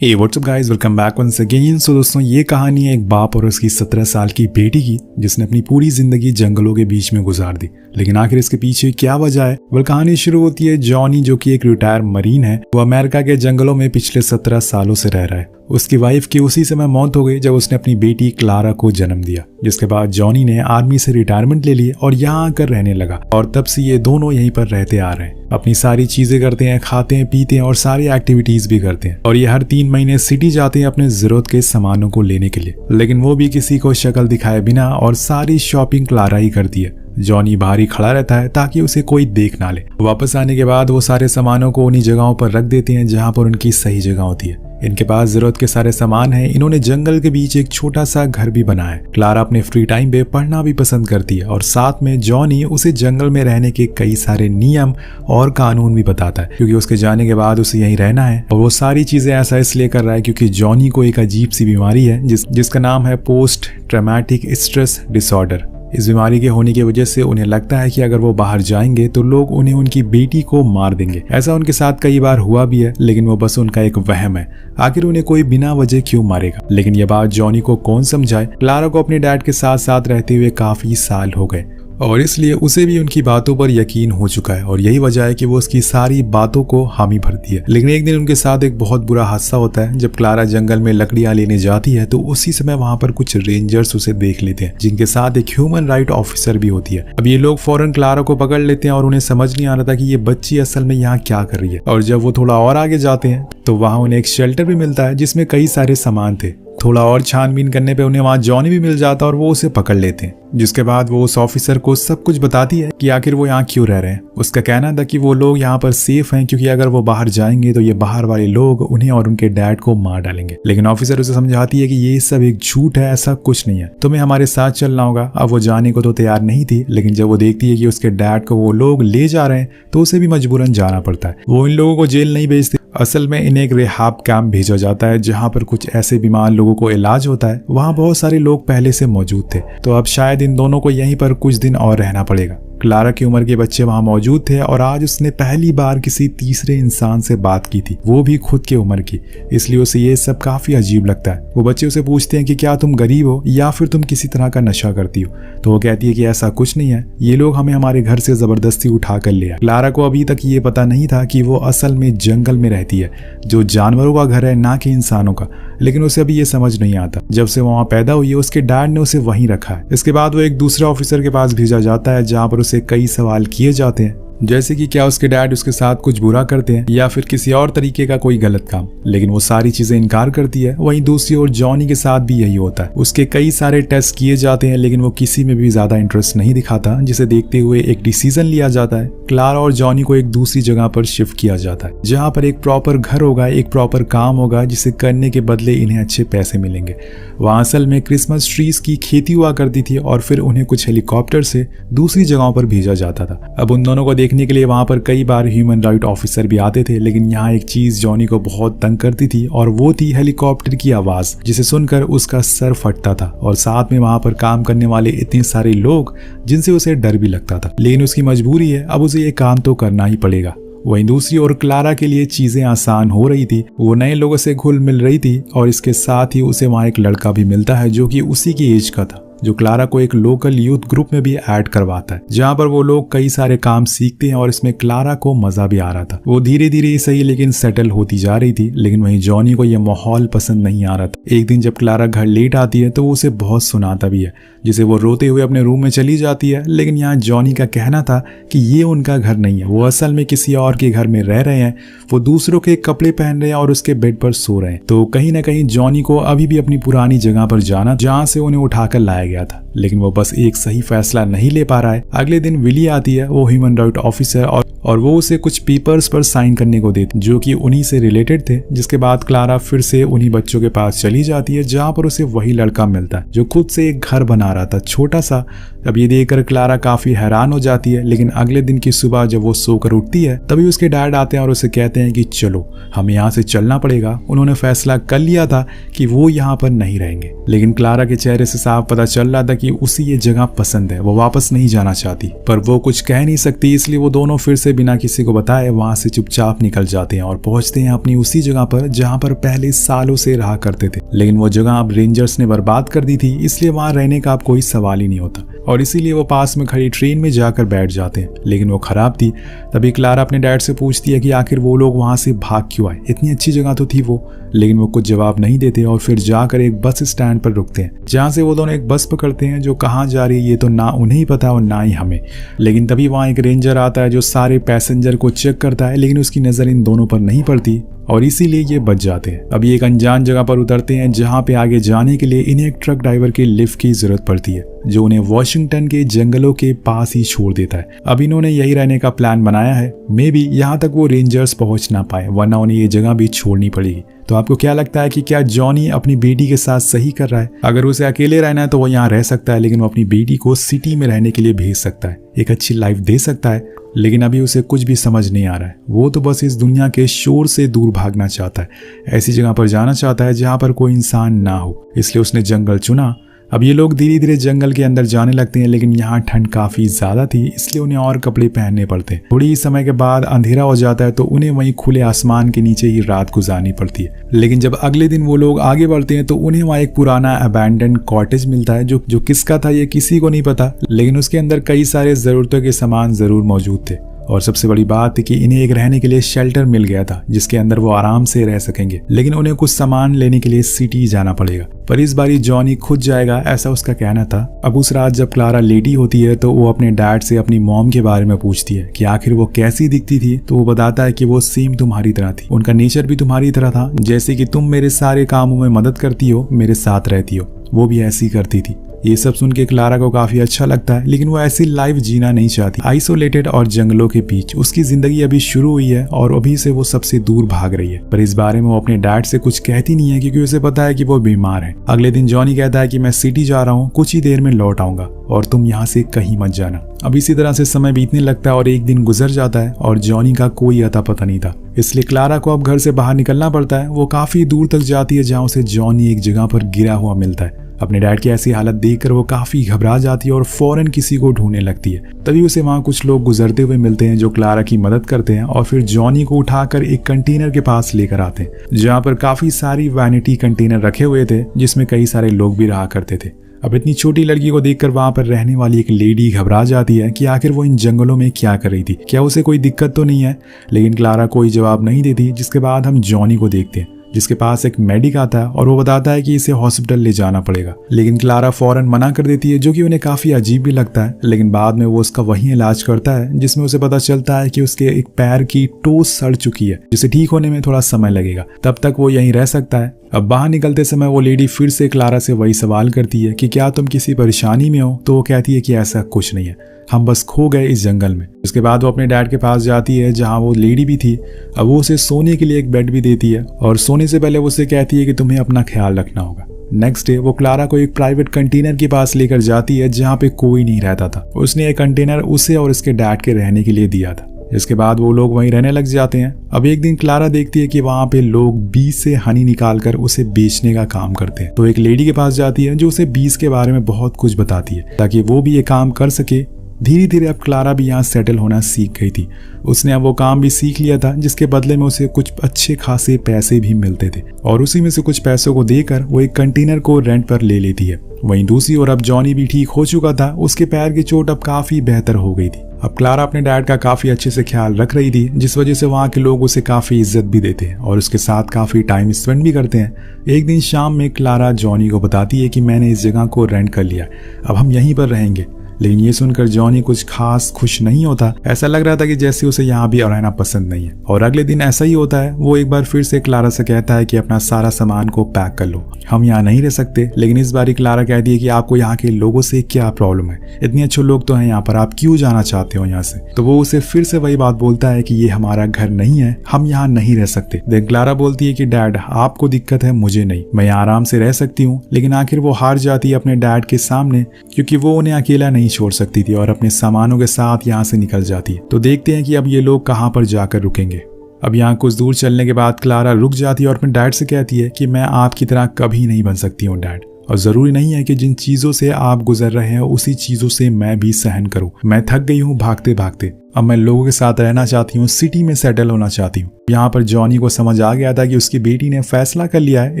हे what's up guys, welcome back once again. So दोस्तों, ये कहानी है एक बाप और उसकी 17 साल की बेटी की, जिसने अपनी पूरी जिंदगी जंगलों के बीच में गुजार दी। लेकिन आखिर इसके पीछे क्या वजह है? वह कहानी शुरू होती है जॉनी, जो कि एक रिटायर मरीन है। वो अमेरिका के जंगलों में पिछले 17 सालों से रह रहा है। उसकी वाइफ की उसी समय मौत हो गई जब उसने अपनी बेटी क्लारा को जन्म दिया। जिसके बाद जॉनी ने आर्मी से रिटायरमेंट ले ली और यहाँ आकर रहने लगा। और तब से ये दोनों यहीं पर रहते आ रहे हैं। अपनी सारी चीजें करते हैं, खाते हैं, पीते हैं और सारी एक्टिविटीज भी करते हैं। और ये हर 3 महीने सिटी जाते हैं अपने जरूरत के सामानों को लेने के लिए। लेकिन वो भी किसी को शक्ल दिखाए बिना और सारी शॉपिंग क्लारा ही करती है। जॉनी बाहर ही खड़ा रहता है ताकि उसे कोई देख ना ले। वापस आने के बाद वो सारे सामानों को उन्हीं जगहों पर रख देते हैं जहाँ पर उनकी सही जगह होती है। इनके पास जरूरत के सारे सामान हैं। इन्होंने जंगल के बीच एक छोटा सा घर भी बनाया है। क्लारा अपने फ्री टाइम पे पढ़ना भी पसंद करती है और साथ में जॉनी उसे जंगल में रहने के कई सारे नियम और कानून भी बताता है, क्योंकि उसके जाने के बाद उसे यहीं रहना है। और वो सारी चीजें ऐसा इसलिए कर रहा है क्योंकि जॉनी को एक अजीब सी बीमारी है जिसका नाम है पोस्ट ट्रॉमेटिक स्ट्रेस डिसऑर्डर। इस बीमारी के होने की वजह से उन्हें लगता है कि अगर वो बाहर जाएंगे तो लोग उन्हें उनकी बेटी को मार देंगे। ऐसा उनके साथ कई बार हुआ भी है, लेकिन वो बस उनका एक वहम है। आखिर उन्हें कोई बिना वजह क्यों मारेगा? लेकिन ये बात जॉनी को कौन समझाए? क्लारा को अपने डैड के साथ साथ रहते हुए काफी साल हो गए और इसलिए उसे भी उनकी बातों पर यकीन हो चुका है। और यही वजह है कि वो उसकी सारी बातों को हामी भरती है। लेकिन एक दिन उनके साथ एक बहुत बुरा हादसा होता है। जब क्लारा जंगल में लकड़ियां लेने जाती है तो उसी समय वहां पर कुछ रेंजर्स उसे देख लेते हैं, जिनके साथ एक ह्यूमन राइट ऑफिसर भी होती है। अब ये लोग फौरन क्लारा को पकड़ लेते हैं और उन्हें समझ नहीं आ रहा था कि ये बच्ची असल में यहाँ क्या कर रही है। और जब वो थोड़ा और आगे जाते हैं तो वहां उन्हें एक शेल्टर भी मिलता है जिसमें कई सारे सामान थे। थोड़ा और छानबीन करने पे उन्हें वहां जॉनी भी मिल जाता है और वो उसे पकड़ लेते हैं। जिसके बाद वो उस ऑफिसर को सब कुछ बताती है कि आखिर वो यहाँ क्यों रह रहे हैं। उसका कहना था कि वो लोग यहाँ पर सेफ हैं क्योंकि अगर वो बाहर जाएंगे तो ये बाहर वाले लोग उन्हें और उनके डैड को मार डालेंगे। लेकिन ऑफिसर उसे समझाती है कि ये सब एक झूठ है, ऐसा कुछ नहीं है, तुम्हें हमारे साथ चलना होगा। अब वो जाने को तो तैयार नहीं थी, लेकिन जब वो देखती है कि उसके डैड को वो लोग ले जा रहे हैं तो उसे भी मजबूरन जाना पड़ता है। वो इन लोगों को जेल नहीं भेजती, असल में इन्हें एक रिहाब कैंप भेजा जाता है जहाँ पर कुछ ऐसे बीमार लोगों को इलाज होता है। वहाँ बहुत सारे लोग पहले से मौजूद थे, तो अब शायद इन दोनों को यहीं पर कुछ दिन और रहना पड़ेगा। क्लारा की उम्र के बच्चे वहां मौजूद थे और आज उसने पहली बार किसी तीसरे इंसान से बात की थी, वो भी खुद की उम्र की। इसलिए उसे ये सब काफी अजीब लगता है। वो बच्चे उसे पूछते हैं कि क्या तुम गरीब हो या फिर तुम किसी तरह का नशा करती हो? तो वो कहती है कि ऐसा कुछ नहीं है, ये लोग हमें हमारे घर से जबरदस्ती उठा कर ले आए। क्लारा को अभी तक ये पता नहीं था कि वो असल में जंगल में रहती है, जो जानवरों का घर है, ना कि इंसानों का। लेकिन उसे अभी ये समझ नहीं आता। जब से वहां पैदा हुई है उसके डैड ने उसे वहीं रखा है। इसके बाद वो एक दूसरे ऑफिसर के पास भेजा जाता है जहां पर उसे कई सवाल किए जाते हैं, जैसे कि क्या उसके डैड उसके साथ कुछ बुरा करते हैं या फिर किसी और तरीके का कोई गलत काम। लेकिन वो सारी चीजें इनकार करती है। वहीं दूसरी ओर जॉनी के साथ भी यही होता है। उसके कई सारे टेस्ट किए जाते हैं, लेकिन वो किसी में भी ज्यादा इंटरेस्ट नहीं दिखाता, जिसे देखते हुए एक डिसीजन लिया जाता है। क्लारा और जॉनी को एक दूसरी जगह पर शिफ्ट किया जाता है जहाँ पर एक प्रॉपर घर होगा, एक प्रॉपर काम होगा जिसे करने के बदले इन्हें अच्छे पैसे मिलेंगे। वहाँ असल में क्रिसमस ट्रीज की खेती हुआ करती थी और फिर उन्हें कुछ हेलीकॉप्टर से दूसरी जगहों पर भेजा जाता था। अब उन दोनों को देखने के लिए वहां पर कई बार ह्यूमन राइट ऑफिसर भी आते थे, लेकिन यहाँ एक चीज जॉनी को बहुत तंग करती थी और वो थी हेलीकॉप्टर की आवाज, जिसे सुनकर उसका सर फटता था। और साथ में वहां पर काम करने वाले इतने सारे लोग जिनसे उसे डर भी लगता था। लेकिन उसकी मजबूरी है, अब उसे ये काम तो करना ही पड़ेगा। वहीं दूसरी ओर क्लारा के लिए चीजें आसान हो रही थी। वो नए लोगों से घुल मिल रही थी और इसके साथ ही उसे वहां एक लड़का भी मिलता है जो कि उसी की एज का था, जो क्लारा को एक लोकल यूथ ग्रुप में भी ऐड करवाता है, जहां पर वो लोग कई सारे काम सीखते हैं। और इसमें क्लारा को मजा भी आ रहा था। वो धीरे धीरे ही सही लेकिन सेटल होती जा रही थी। लेकिन वहीं जॉनी को यह माहौल पसंद नहीं आ रहा था। एक दिन जब क्लारा घर लेट आती है तो वो उसे बहुत सुनाता भी है, जिसे वो रोते हुए अपने रूम में चली जाती है। लेकिन यहाँ जॉनी का कहना था कि ये उनका घर नहीं है, वो असल में किसी और के घर में रह रहे हैं। वो दूसरों के कपड़े पहन रहे हैं और उसके बेड पर सो रहे हैं। तो कहीं ना कहीं जॉनी को अभी भी अपनी पुरानी जगह पर जाना, जहाँ से उन्हें उठाकर लाया गया था। लेकिन वो बस एक सही फैसला नहीं ले पा रहा है। अगले दिन विली आती है, वो ह्यूमन राइट ऑफिसर, और वो उसे कुछ पेपर्स पर साइन करने को देती जो कि उन्हीं से रिलेटेड थे। जिसके बाद क्लारा फिर से उन्हीं बच्चों के पास चली जाती है जहाँ पर उसे वही लड़का मिलता है जो खुद से एक घर बना रहा था, छोटा सा, अब ये देखकर क्लारा काफी हैरान हो जाती है, लेकिन अगले दिन की सुबह जब वो सोकर उठती है तभी उसके डैड आते हैं और उसे कहते हैं कि चलो हमें यहाँ से चलना पड़ेगा। उन्होंने फैसला कर लिया था कि वो यहाँ पर नहीं रहेंगे, लेकिन क्लारा के चेहरे से साफ पता चल रहा था कि उसे ये जगह पसंद है, वो वापस नहीं जाना चाहती, पर वो कुछ कह नहीं सकती, इसलिए वो दोनों फिर से बिना किसी को बताए वहां से चुपचाप निकल जाते हैं और पहुंचते हैं अपनी उसी जगह पर जहां पर पहले सालों से रहा करते थे। लेकिन वो जगह अब रेंजर्स ने बर्बाद कर दी थी, इसलिए वहां रहने का अब कोई सवाल ही नहीं होता और इसीलिए वो पास में खड़ी ट्रेन में जाकर बैठ जाते हैं, लेकिन वो खराब थी। तभी क्लारा अपने डैड से पूछती है कि आखिर वो लोग वहां से भाग क्यों आए, इतनी अच्छी जगह तो थी वो, लेकिन वो कुछ जवाब नहीं देते और फिर जाकर एक बस स्टैंड पर रुकते हैं, जहां से वो दोनों एक बस पकड़ते हैं जो कहाँ जा रही है ये तो ना उन्हें ही पता और ना ही हमें। लेकिन तभी वहां एक रेंजर आता है जो सारे पैसेंजर को चेक करता है, लेकिन उसकी नजर इन दोनों पर नहीं पड़ती और इसीलिए ये बच जाते हैं। अभी एक अनजान जगह पर उतरते हैं जहां पे आगे जाने के लिए इन्हें एक ट्रक ड्राइवर के लिफ्ट की जरूरत पड़ती है, जो उन्हें वॉशिंगटन के जंगलों के पास ही छोड़ देता है। अब इन्होंने यही रहने का प्लान बनाया है, मे बी यहाँ तक वो रेंजर्स पहुंच ना पाए, वरना उन्हें ये जगह भी छोड़नी पड़ेगी। तो आपको क्या लगता है कि क्या जॉनी अपनी बेटी के साथ सही कर रहा है? अगर उसे अकेले रहना है तो वो यहाँ रह सकता है, लेकिन वो अपनी बेटी को सिटी में रहने के लिए भेज सकता है, एक अच्छी लाइफ दे सकता है, लेकिन अभी उसे कुछ भी समझ नहीं आ रहा है। वो तो बस इस दुनिया के शोर से दूर भागना चाहता है, ऐसी जगह पर जाना चाहता है जहां पर कोई इंसान ना हो, इसलिए उसने जंगल चुना। अब ये लोग धीरे धीरे जंगल के अंदर जाने लगते हैं, लेकिन यहाँ ठंड काफी ज्यादा थी, इसलिए उन्हें और कपड़े पहनने पड़ते हैं। थोड़ी ही समय के बाद अंधेरा हो जाता है तो उन्हें वहीं खुले आसमान के नीचे ही रात गुजारनी पड़ती है। लेकिन जब अगले दिन वो लोग आगे बढ़ते हैं तो उन्हें वहाँ एक पुराना अबैंडन्ड कॉटेज मिलता है, जो किसका था ये किसी को नहीं पता, लेकिन उसके अंदर कई सारे जरूरतों के सामान जरूर मौजूद थे और सबसे बड़ी बात थी कि इन्हें एक रहने के लिए शेल्टर मिल गया था जिसके अंदर वो आराम से रह सकेंगे, लेकिन उन्हें कुछ सामान लेने के लिए सिटी जाना पड़ेगा। पर इस बारी जॉनी खुद जाएगा, ऐसा उसका कहना था। अब उस रात जब क्लारा लेटी होती है तो वो अपने डैड से अपनी मॉम के बारे में पूछती है कि आखिर वो कैसी दिखती थी, तो वो बताता है कि वो सेम तुम्हारी तरह थी, उनका नेचर भी तुम्हारी तरह था, जैसे कि तुम मेरे सारे कामों में मदद करती हो, मेरे साथ रहती हो, वो भी ऐसी करती थी। ये सब सुन के क्लारा को काफी अच्छा लगता है, लेकिन वो ऐसी लाइफ जीना नहीं चाहती, आइसोलेटेड और जंगलों के बीच। उसकी जिंदगी अभी शुरू हुई है और अभी से वो सबसे दूर भाग रही है, पर इस बारे में वो अपने डैड से कुछ कहती नहीं है क्योंकि उसे पता है कि वो बीमार है। अगले दिन जॉनी कहता है कि मैं सिटी जा रहा हूँ, कुछ ही देर में लौट आऊंगा और तुम यहाँ से कहीं मत जाना। अब इसी तरह से समय बीतने लगता है और एक दिन गुजर जाता है और जॉनी का कोई अता पता नहीं था, इसलिए क्लारा को अब घर से बाहर निकलना पड़ता है। वो काफी दूर तक जाती है जहाँ उसे जॉनी एक जगह पर गिरा हुआ मिलता है। अपने डैड की ऐसी हालत देखकर वो काफी घबरा जाती है और फौरन किसी को ढूंढने लगती है। तभी उसे वहां कुछ लोग गुजरते हुए मिलते हैं जो क्लारा की मदद करते हैं और फिर जॉनी को उठाकर एक कंटेनर के पास लेकर आते हैं, जहां पर काफी सारी वैनिटी कंटेनर रखे हुए थे जिसमें कई सारे लोग भी रहा करते थे। अब इतनी छोटी लड़की को देखकर वहां पर रहने वाली एक लेडी घबरा जाती है कि आखिर वो इन जंगलों में क्या कर रही थी, क्या उसे कोई दिक्कत तो नहीं है, लेकिन क्लारा कोई जवाब नहीं देती। जिसके बाद हम जॉनी को देखते हैं जिसके पास एक मेडिक आता है और वो बताता है कि इसे हॉस्पिटल ले जाना पड़ेगा, लेकिन क्लारा फौरन मना कर देती है, जो कि उन्हें काफी अजीब भी लगता है। लेकिन बाद में वो उसका वही इलाज करता है जिसमें उसे पता चलता है कि उसके एक पैर की टो सड़ चुकी है, जिसे ठीक होने में थोड़ा समय लगेगा, तब तक वो यहीं रह सकता है। अब बाहर निकलते समय वो लेडी फिर से क्लारा से वही सवाल करती है कि क्या तुम किसी परेशानी में हो, तो वो कहती है कि ऐसा कुछ नहीं है, हम बस खो गए इस जंगल में। उसके बाद वो अपने डैड के पास जाती है जहां वो लेडी भी थी। अब वो उसे सोने के लिए एक बेड भी देती है और सोने से पहले वो उसे कहती है कि तुम्हें अपना ख्याल रखना होगा। नेक्स्ट डे वो क्लारा को एक प्राइवेट कंटेनर के पास लेकर जाती है जहां पे कोई नहीं रहता था। उसने एक कंटेनर उसे और उसके डैड के रहने के लिए दिया था। इसके बाद वो लोग वहीं रहने लग जाते हैं। अब एक दिन क्लारा देखती है कि वहां पे लोग बीज से हनी निकालकर उसे बेचने का काम करते हैं, तो एक लेडी के पास जाती है जो उसे बीज के बारे में बहुत कुछ बताती है ताकि वो भी ये काम कर सके। धीरे धीरे अब क्लारा भी यहाँ सेटल होना सीख गई थी। उसने अब वो काम भी सीख लिया था जिसके बदले में उसे कुछ अच्छे खासे पैसे भी मिलते थे और उसी में से कुछ पैसों को देकर वो एक कंटेनर को रेंट पर ले लेती है। वहीं दूसरी ओर अब जॉनी भी ठीक हो चुका था, उसके पैर की चोट अब काफी बेहतर हो गई थी। अब क्लारा अपने डैड का काफी अच्छे से ख्याल रख रही थी, जिस वजह से वहाँ के लोग उसे काफी इज्जत भी देते हैं और उसके साथ काफी टाइम स्पेंड भी करते हैं। एक दिन शाम में क्लारा जॉनी को बताती है कि मैंने इस जगह को रेंट कर लिया, अब हम यहीं पर रहेंगे। लेकिन ये सुनकर जॉनी कुछ खास खुश नहीं होता। ऐसा लग रहा था कि जैसे उसे यहाँ भी रहना पसंद नहीं है। और अगले दिन ऐसा ही होता है। वो एक बार फिर से क्लारा से कहता है कि अपना सारा सामान को पैक कर लो, हम यहाँ नहीं रह सकते। लेकिन इस बारी क्लारा कहती है कि आपको यहाँ के लोगों से क्या प्रॉब्लम है, इतने अच्छे लोग तो हैं यहाँ पर, आप क्यों जाना चाहते हो यहाँ से। तो वो उसे फिर से वही बात बोलता है कि ये हमारा घर नहीं है, हम यहाँ नहीं रह सकते। देन क्लारा बोलती है कि डैड आपको दिक्कत है, मुझे नहीं, मैं यहाँ आराम से रह सकती हूँ। लेकिन आखिर वो हार जाती है अपने डैड के सामने, क्योंकि वो उन्हें अकेला नहीं नहीं छोड़ सकती थी और अपने सामानों के साथ यहाँ से निकल जाती है। तो देखते हैं कि अब ये लोग कहाँ पर जाकर रुकेंगे। अब यहाँ कुछ दूर चलने के बाद क्लारा रुक जाती है और अपने डैड से कहती है कि मैं आपकी तरह कभी नहीं बन सकती हूँ डैड, और जरूरी नहीं है कि जिन चीजों से आप गुजर रहे हैं उसी चीजों से मैं भी सहन करूं। मैं थक गई हूँ भागते भागते, अब मैं लोगों के साथ रहना चाहती हूँ, सिटी में सेटल होना चाहती हूँ। यहाँ पर जॉनी को समझ आ गया था कि उसकी बेटी ने फैसला कर लिया है,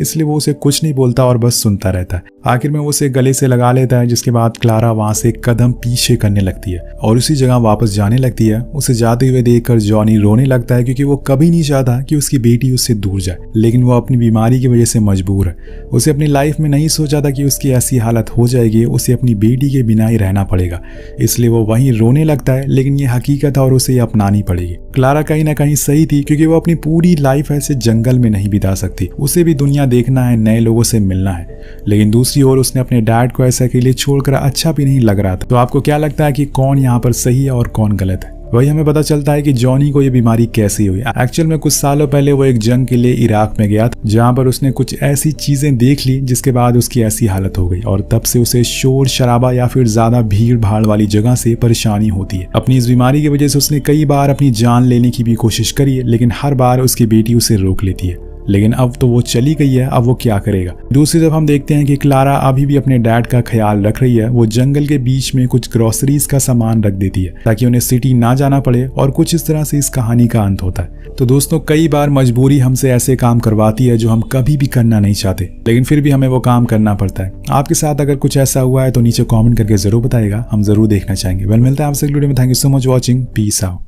इसलिए वो उसे कुछ नहीं बोलता और बस सुनता रहता है। आखिर में वो उसे गले से लगा लेता है, जिसके बाद क्लारा वहां से एक कदम पीछे करने लगती है और उसी जगह वापस जाने लगती है। उसे जाते हुए देखकर जॉनी रोने लगता है, क्योंकि वो कभी नहीं चाहता कि उसकी बेटी उससे दूर जाए, लेकिन वो अपनी बीमारी की वजह से मजबूर है। उसे अपनी लाइफ में नहीं सोचा था कि उसकी ऐसी हालत हो जाएगी, उसे अपनी बेटी के बिना ही रहना पड़ेगा, इसलिए वो वहीं रोने लगता है। लेकिन ये हकीकत और उसे अपनानी पड़ेगी। क्लारा कहीं ना कहीं सही थी, क्योंकि वो अपनी पूरी लाइफ ऐसे जंगल में नहीं बिता सकती। उसे भी दुनिया देखना है, नए लोगों से मिलना है। लेकिन दूसरी ओर उसने अपने डैड को ऐसा अकेले छोड़कर अच्छा भी नहीं लग रहा था। तो आपको क्या लगता है कि कौन यहाँ पर सही है और कौन गलत है? वही हमें पता चलता है कि जॉनी को ये बीमारी कैसी हुई। एक्चुअल में कुछ सालों पहले वो एक जंग के लिए इराक में गया था, जहाँ पर उसने कुछ ऐसी चीजें देख ली जिसके बाद उसकी ऐसी हालत हो गई, और तब से उसे शोर शराबा या फिर ज्यादा भीड़ भाड़ वाली जगह से परेशानी होती है। अपनी इस बीमारी की वजह से उसने कई बार अपनी जान लेने की भी कोशिश करी है, लेकिन हर बार उसकी बेटी उसे रोक लेती है। लेकिन अब तो वो चली गई है, अब वो क्या करेगा? दूसरी तरफ हम देखते हैं कि क्लारा अभी भी अपने डैड का ख्याल रख रही है। वो जंगल के बीच में कुछ ग्रोसरीज का सामान रख देती है ताकि उन्हें सिटी ना जाना पड़े, और कुछ इस तरह से इस कहानी का अंत होता है। तो दोस्तों, कई बार मजबूरी हमसे ऐसे काम करवाती है जो हम कभी भी करना नहीं चाहते, लेकिन फिर भी हमें वो काम करना पड़ता है। आपके साथ अगर कुछ ऐसा हुआ है तो नीचे कॉमेंट करके जरूर बताइएगा, हम जरूर देखना चाहेंगे। वेल, मिलता है आपसे अगली वीडियो में। Thank you so much watching. Peace out.